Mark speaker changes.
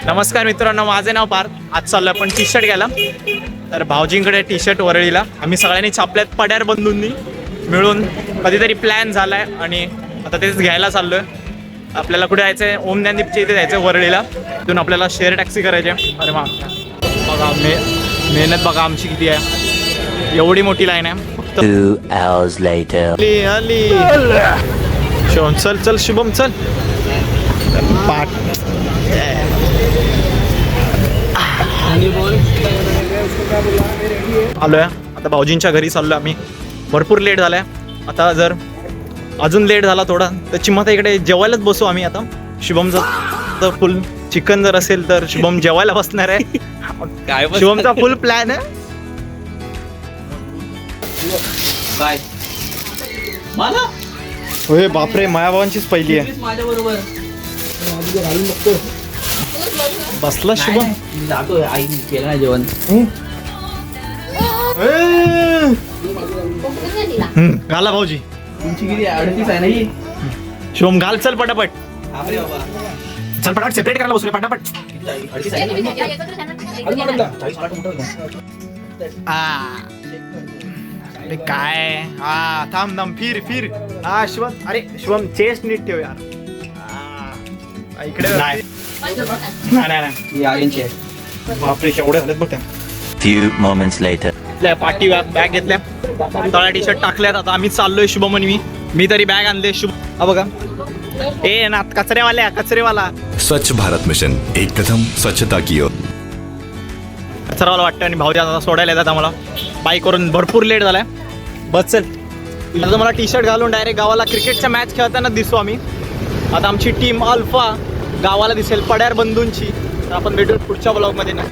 Speaker 1: नमस्कार मित्रांनो, माझे नाव पार्थ. आज चाललो आपण टी शर्ट घ्यायला. तर भाऊजींकडे टी शर्ट वरळीला आम्ही सगळ्यांनी छापल्यात पड्यार बंधूंनी मिळून. कधीतरी प्लॅन झालाय आणि आता तेच घ्यायला चाललोय. आपल्याला कुठे जायचं आहे? ओम ज्ञानदीपच्या इथे जायचं आहे वरळीला. तिथून आपल्याला शेअर टॅक्सी करायची आहे. अरे वा बघा, मेहनत बघा आमची किती आहे. एवढी मोठी लाईन आहे. फक्त
Speaker 2: 2 hours later.
Speaker 1: आली शोन. चल चल शुभम चल. पाठ आलोय आता भाऊजींच्या घरी चाललोय आम्ही. भरपूर लेट झालाय. आता जर अजून लेट झाला थोडा तर चिम्माता इकडे जेवायलाच बसू आम्ही. आता शुभमचा तर फुल चिकन जर असेल तर शुभम जेवायला बसणार आहे.
Speaker 3: काय
Speaker 1: शुभमचा फुल प्लॅन आहे.
Speaker 3: काय मला
Speaker 1: होय बापरे, मायाबाबांचीच पहिली आहे.
Speaker 3: माझ्या बरोबर
Speaker 1: बसला शुभम.
Speaker 3: जातोय. आई केलं नाही जेवण.
Speaker 1: घाला भाऊजी.
Speaker 3: तुमची किती 38 आहे नाही?
Speaker 1: शुभम घाल चल पटापट.
Speaker 3: बापरे बाबा.
Speaker 1: चल पटापट सेपरेट करायला बसू रे पटापट.
Speaker 3: 38 आहे
Speaker 1: अरे काय हा थांब थांब फिर फिर. हा शुभम, अरे शुभम चेस्ट नीट ठेव यार. इकडे नाही नाही.
Speaker 3: या यांचे
Speaker 1: बापरे एवढे झालेत बघ त्या.
Speaker 2: Few moments later.
Speaker 1: Party bag घेतल्या, तळा टी शर्ट टाकल्यात. आता आम्ही चाललोय शुभम आणि मी तरी बॅग आणले. शुभ हा बघा. ए ना कचरेवाला
Speaker 4: स्वच्छ भारत मिशन, एक कदम स्वच्छता की ओर.
Speaker 1: कचरावाला वाटतं आणि भाऊजी आता सोडायला येतात आम्हाला. बाईकवरून भरपूर लेट झालाय. बस चल. आता मला टी शर्ट घालून डायरेक्ट गावाला क्रिकेटच्या मॅच खेळताना दिसू आम्ही. आता आमची टीम अल्फा गावाला दिसेल पड्यार बंधूंची. तर आपण भेटू पुढच्या ब्लॉगमध्ये ना.